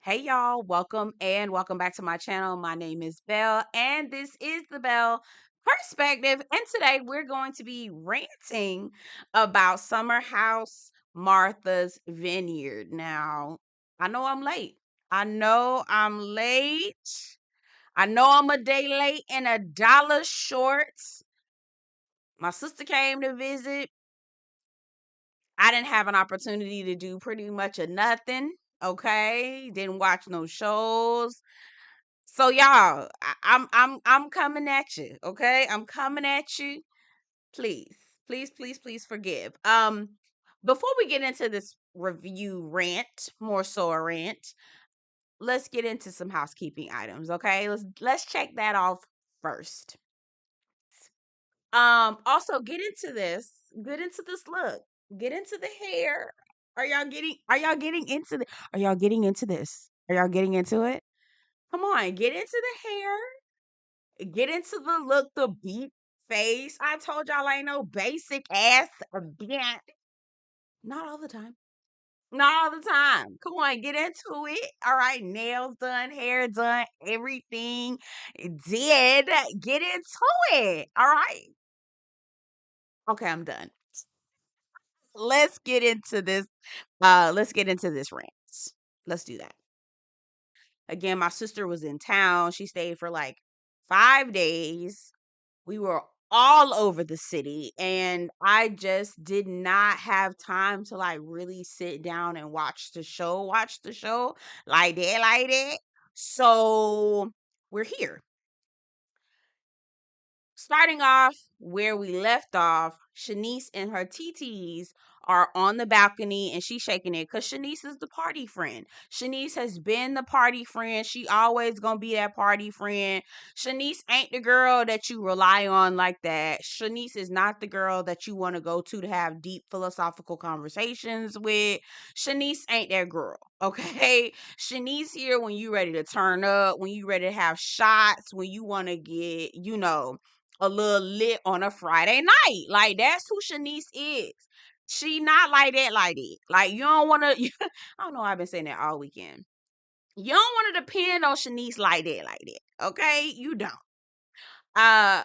Hey y'all, welcome back to my channel. My name is Belle and this is the Belle Perspective. And today we're going to be ranting about Summer House Martha's Vineyard. Now, I know I'm late. I know I'm late. I know I'm a day late and a dollar short. My sister came to visit. I didn't have an opportunity to do pretty much a nothing. Okay, didn't watch no shows. So y'all, I'm coming at you, okay? I'm coming at you. Please, please forgive. Before we get into this review rant, more so a rant, let's get into some housekeeping items, okay? Let's check that off first. Also get into this. Get into this look. Get into the hair. Are y'all getting into the are y'all getting into this? Are y'all getting into it? Come on, get into the hair. Get into the look, the beat face. I told y'all I ain't no basic ass bitch. Not all the time. Not all the time. Come on, get into it. All right, nails done, hair done, everything did. Get into it. All right. Okay, I'm done. Let's get into this. Let's get into this rant. Let's do that. Again, my sister was in town. She stayed for like 5 days. We were all over the city, and I just did not have time to like really sit down and watch the show like that. So we're here. Starting off where we left off, Shanice and her TTs are on the balcony and she's shaking it because Shanice is the party friend. Shanice has been the party friend. She always gonna be that party friend. Shanice ain't the girl that you rely on like that. Shanice is not the girl that you want to go to have deep philosophical conversations with. Shanice ain't that girl. Okay. Shanice here when you ready to turn up, when you ready to have shots, when you want to get, a little lit on a Friday night. Like that's who Shanice is. She not like that like that. Like you don't want to I don't know, I've been saying that all weekend. You don't want to depend on Shanice like that. Okay? You don't. Uh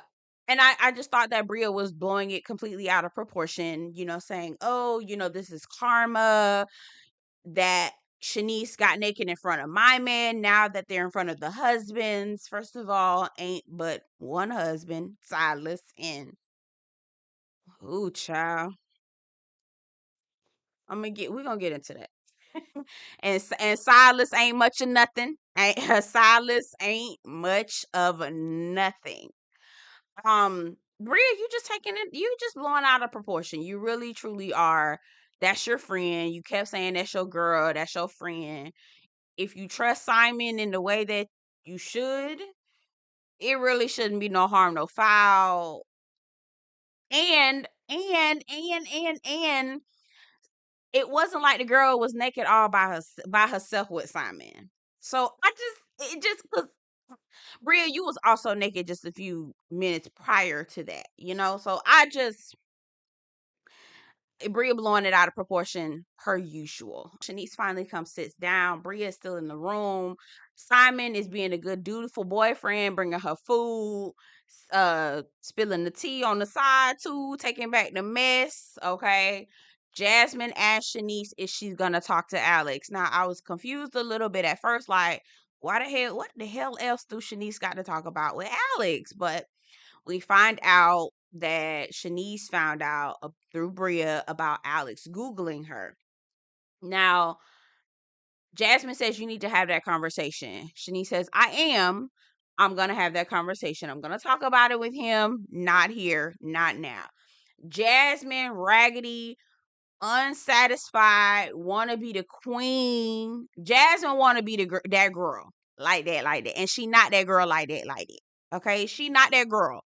and I just thought that Bria was blowing it completely out of proportion, saying, "Oh, this is karma that Shanice got naked in front of my man. Now that they're in front of the husbands, first of all, ain't but one husband, Silas, and ooh, child. We're gonna get into that. And Silas ain't much of nothing. Silas ain't much of a nothing. Bria, you just blowing out of proportion. You really truly are. That's your friend. You kept saying that's your girl, that's your friend. If you trust Simon in the way that you should, it really shouldn't be no harm, no foul. And it wasn't like the girl was naked all by herself with Simon. So it just cause Bria, you was also naked just a few minutes prior to that. So Bria blowing it out of proportion per usual. Shanice finally comes, sits down. Bria is still in the room. Simon is being a good, dutiful boyfriend, bringing her food, spilling the tea on the side too, taking back the mess. Okay. Jasmine asked Shanice if she's gonna talk to Alex. Now I was confused a little bit at first, like, what the hell else do Shanice got to talk about with Alex? But we find out that Shanice found out through Bria about Alex Googling her. Now, Jasmine says you need to have that conversation. Shanice says, I am. I'm going to have that conversation. I'm going to talk about it with him. Not here, not now. Jasmine, raggedy, unsatisfied, want to be the queen. Jasmine want to be that girl like that. And she not that girl like that. Okay? She not that girl.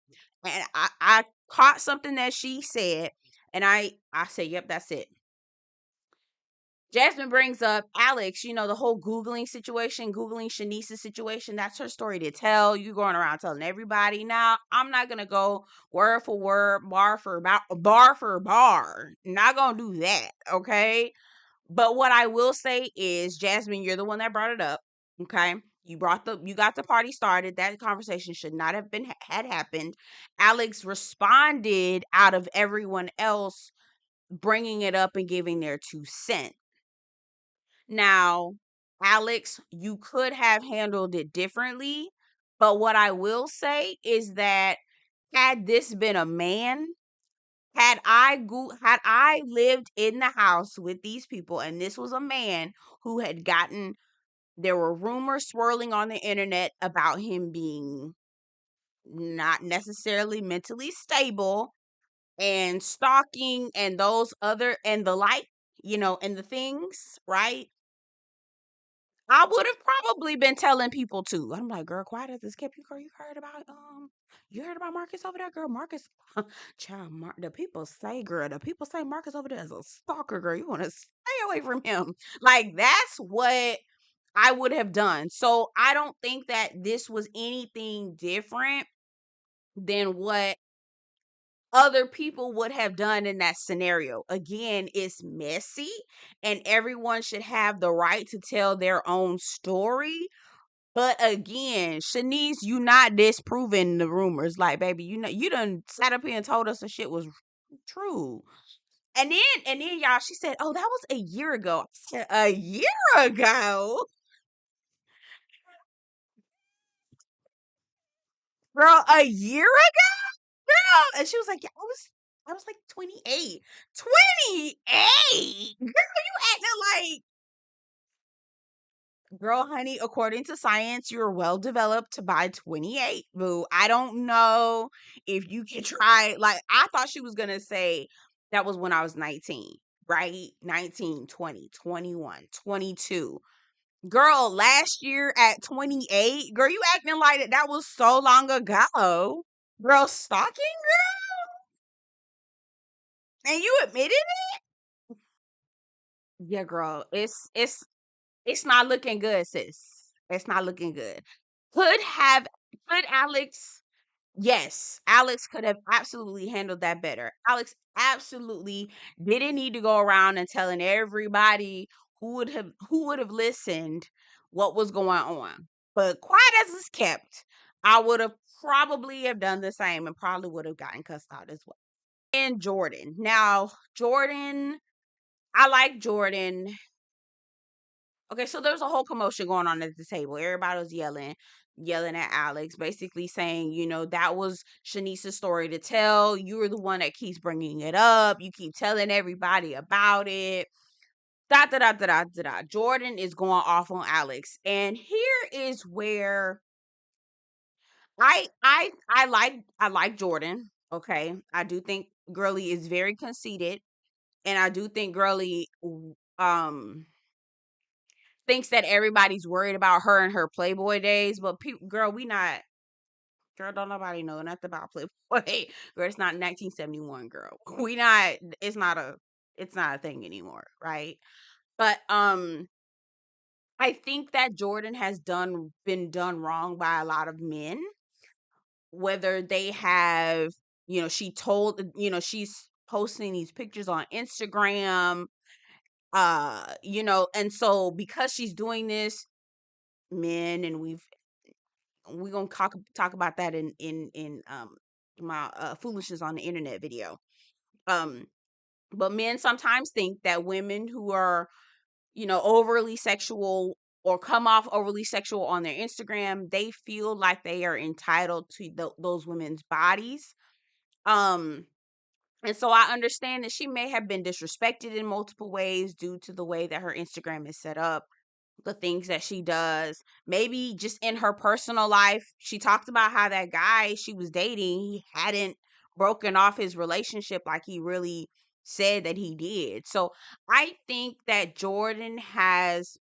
And I caught something that she said, and I said, yep, that's it. Jasmine brings up Alex, the whole Googling situation, Googling Shanice's situation. That's her story to tell. You going around telling everybody. Now, I'm not going to go word for word, bar for bar. Not going to do that, okay? But what I will say is, Jasmine, you're the one that brought it up. Okay. You got the party started. That conversation should not have been had happened. Alex responded out of everyone else bringing it up and giving their 2 cents. Now, Alex, you could have handled it differently, but what I will say is that had this been a man, had I lived in the house with these people and this was a man who had gotten, there were rumors swirling on the internet about him being not necessarily mentally stable and stalking and those other and the like, and the things, right? I would have probably been telling people too. I'm like, girl, quiet as this kept you, girl. You heard about Marcus over there, girl. Marcus, child, the people say, girl, the people say Marcus over there is a stalker, girl. You want to stay away from him. Like, that's what I would have done. So I don't think that this was anything different than what other people would have done in that scenario. Again, it's messy and everyone should have the right to tell their own story. But again, Shanice, you not disproving the rumors. Like, baby, you done sat up here and told us the shit was true. And then y'all, she said, "Oh, that was a year ago." I said, "A year ago, girl, a year ago?" And she was like, "Yeah, I was like 28, 28. Girl, you acting like." Girl, honey, according to science, you're well developed by 28, boo. I don't know if you can try. Like, I thought she was going to say that was when I was 19, right? 19, 20, 21, 22. Girl, last year at 28, girl, you acting like that was so long ago. Girl, stalking? And you admitted it? Yeah, girl, it's not looking good, sis. It's not looking good. Could have could Alex Yes, Alex could have absolutely handled that better. Alex absolutely didn't need to go around and telling everybody who would have listened what was going on. But quiet as it's kept, I would have probably have done the same and probably would have gotten cussed out as well. And Jordan. Now, Jordan, I like Jordan. Okay, so there's a whole commotion going on at the table. Everybody was yelling at Alex, basically saying, that was Shanice's story to tell. You're the one that keeps bringing it up. You keep telling everybody about it. Da da da da da da. Da. Jordan is going off on Alex, and here is where I like Jordan. Okay, I do think Girly is very conceited, and I do think Girly um thinks that everybody's worried about her and her Playboy days, but girl, we not. Girl, don't nobody know nothing about Playboy. Girl, it's not 1971, girl. We not. It's not a. It's not a thing anymore, right? But I think that Jordan has been done wrong by a lot of men, whether they have, she's posting these pictures on Instagram, and so because she's doing this, men, and we're gonna talk about that in my foolishness on the internet video. Um, but men sometimes think that women who are, overly sexual or come off overly sexual on their Instagram, they feel like they are entitled to those women's bodies. Um, and so I understand that she may have been disrespected in multiple ways due to the way that her Instagram is set up, the things that she does. Maybe just in her personal life, she talked about how that guy she was dating, he hadn't broken off his relationship like he really said that he did. So I think that Jordan has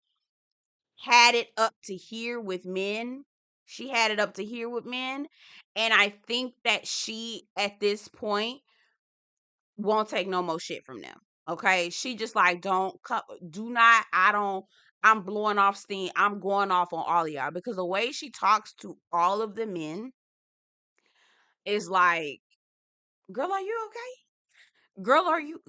had it up to here with men. She had it up to here with men. And I think that she, at this point, won't take no more shit from them. Okay. She just like, don't cut, do not, I don't, I'm blowing off steam. I'm going off on all of y'all because the way she talks to all of the men is like, girl, are you okay? Girl, are you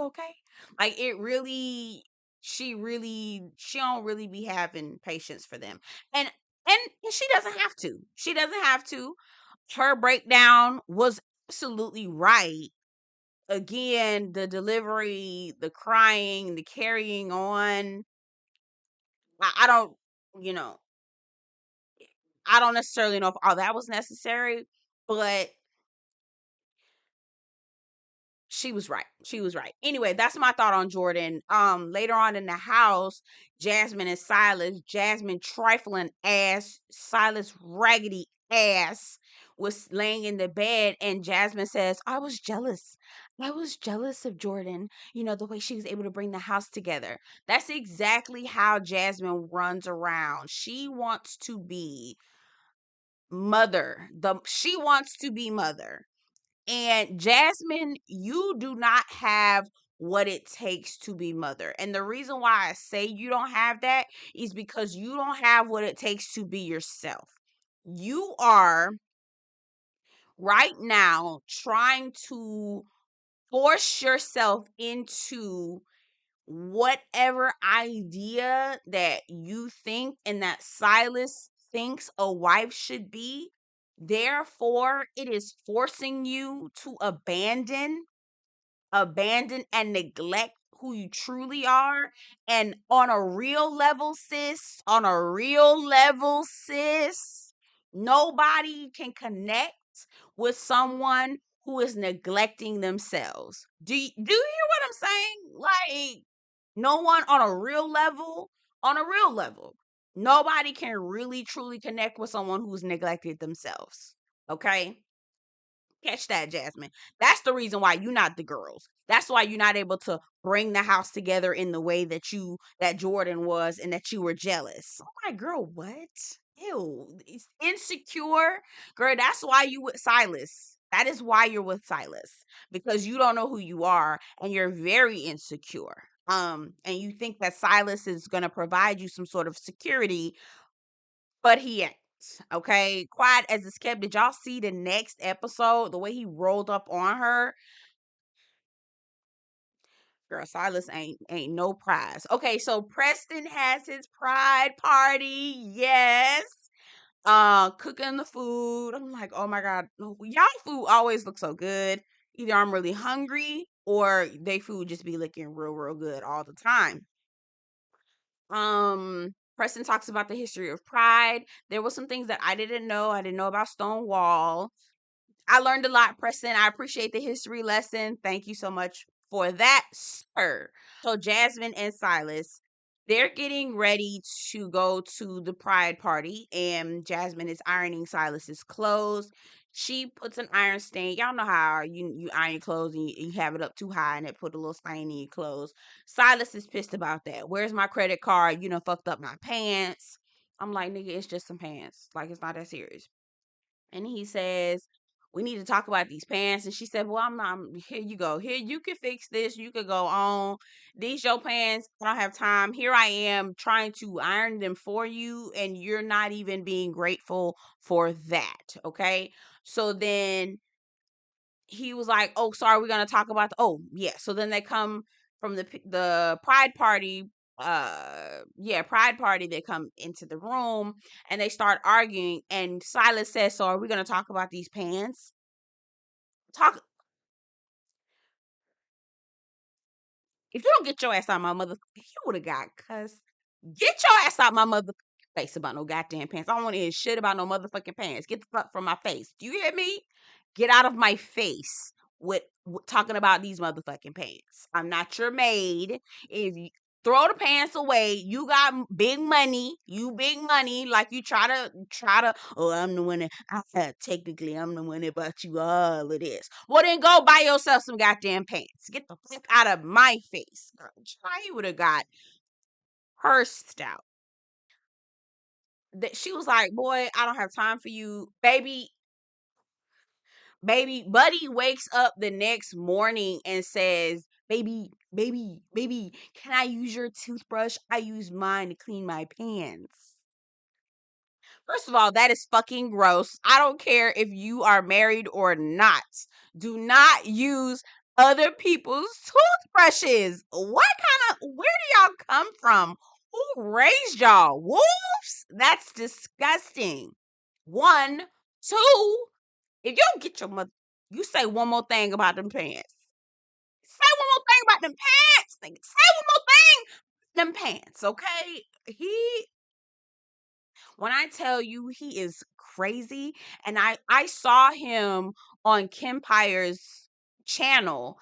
okay? Like, it really. she don't really be having patience for them. And she doesn't have to. She doesn't have to. Her breakdown was absolutely right. Again, the delivery, the crying, the carrying on. I don't, you know, I don't necessarily know if all that was necessary, but she was right. She was right. Anyway, that's my thought on Jordan. Later on in the house, Jasmine and Silas, Jasmine trifling ass, Silas raggedy ass was laying in the bed, and Jasmine says, I was jealous. I was jealous of Jordan, the way she was able to bring the house together. That's exactly how Jasmine runs around. She wants to be mother. She wants to be mother. And Jasmine, you do not have what it takes to be mother. And the reason why I say you don't have that is because you don't have what it takes to be yourself. You are right now trying to force yourself into whatever idea that you think and that Silas thinks a wife should be. Therefore, it is forcing you to abandon and neglect who you truly are. And on a real level, sis, nobody can connect with someone who is neglecting themselves. Do you hear what I'm saying? Like, no one on a real level, nobody can really truly connect with someone who's neglected themselves. Okay? Catch that, Jasmine. That's the reason why you're not the girls. That's why you're not able to bring the house together in the way that Jordan was, and that you were jealous. Oh my girl, what? Ew. It's insecure. Girl, that's why you with Silas. That is why you're with Silas. Because you don't know who you are and you're very insecure. And you think that Silas is gonna provide you some sort of security, but he ain't. Okay, quiet as it's kept. Did y'all see the next episode? The way he rolled up on her, girl. Silas ain't no prize. Okay, so Preston has his pride party. Yes, cooking the food. I'm like, oh my god, y'all food always looks so good. Either I'm really hungry or they food just be looking real good all the time. Preston talks about the history of pride. There were some things that I didn't know. I didn't know about Stonewall. I learned a lot, Preston. I appreciate the history lesson. Thank you so much for that, sir. So Jasmine and Silas, they're getting ready to go to the pride party, and Jasmine is ironing Silas's clothes. She puts an iron stain. Y'all know how you iron your clothes and you have it up too high and it put a little stain in your clothes. Silas is pissed about that. Where's my credit card? Fucked up my pants. I'm like, nigga, it's just some pants. Like, it's not that serious. And he says, we need to talk about these pants. And she said, well, I'm not, here you go. Here, you can fix this. You could go on. These your pants. I don't have time. Here I am trying to iron them for you. And you're not even being grateful for that. Okay. So then he was like, oh, sorry, we're going to talk about oh, yeah. So then they come from the pride party. Pride party. They come into the room and they start arguing. And Silas says, so are we going to talk about these pants? Talk. If you don't get your ass out my mother, you would have got cussed. Get your ass out my mother face about no goddamn pants. I don't want to hear shit about no motherfucking pants. Get the fuck from my face. Do you hear me? Get out of my face with talking about these motherfucking pants. I'm not your maid. If you throw the pants away, you got big money. You big money. Like you try to. Oh, I'm the one that technically I'm the one that bought you all of this. Well, then go buy yourself some goddamn pants. Get the fuck out of my face. Girl, he would have got cursed out. That she was like, boy, I don't have time for you, baby. Buddy wakes up the next morning and says, baby, can I use your toothbrush? I use mine to clean my pants. First of all, that is fucking gross. I don't care if you are married or not. Do not use other people's toothbrushes. What kind of where do y'all come from? Who raised y'all? Wolves? That's disgusting. 1, 2. If you don't get your mother, you say one more thing about them pants. Say one more thing about them pants. Say one more thing. Them pants, okay? When I tell you he is crazy, and I saw him on Kempire's channel.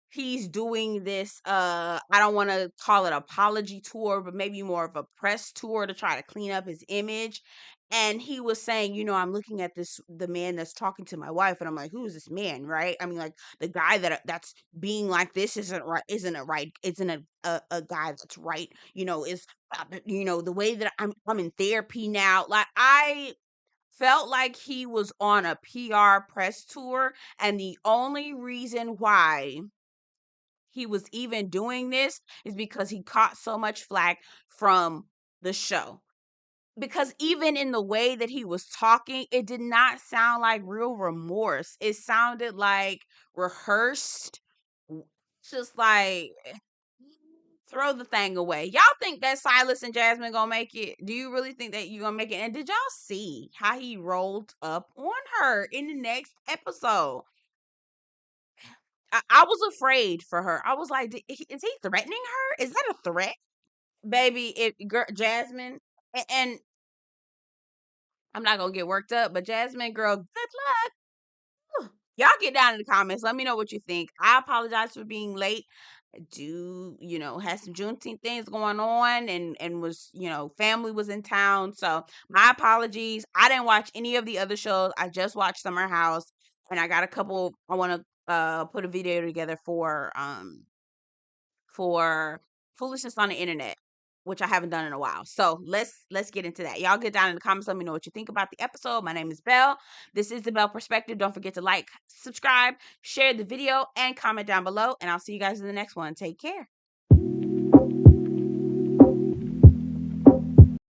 He's doing this I don't want to call it apology tour, but maybe more of a press tour to try to clean up his image. And he was saying, I'm looking at the man that's talking to my wife, and I'm like, who is this man, right? I mean, like, the guy that's being like this isn't right, isn't it right? Isn't a guy that's right, is the way that I'm in therapy now. Like, I felt like he was on a PR press tour, and the only reason why he was even doing this is because he caught so much flack from the show. Because even in the way that he was talking, it did not sound like real remorse. It sounded like rehearsed. Just like, throw the thing away. Y'all think that Silas and Jasmine gonna make it? Do you really think that you gonna make it? And did y'all see how he rolled up on her in the next episode? I was afraid for her. I was like, is he threatening her? Is that a threat? Baby, Jasmine, and I'm not gonna get worked up, but Jasmine, girl, good luck. Y'all get down in the comments. Let me know what you think. I apologize for being late. I do, had some Juneteenth things going on, and was, family was in town. So my apologies. I didn't watch any of the other shows. I just watched Summer House, and I got a couple. I want to put a video together for foolishness on the internet, which I haven't done in a while. So let's get into that. Y'all get down in the comments. Let me know what you think about the episode. My name is Belle. This is the Belle Perspective. Don't forget to like, subscribe, share the video, and comment down below. And I'll see you guys in the next one. Take care.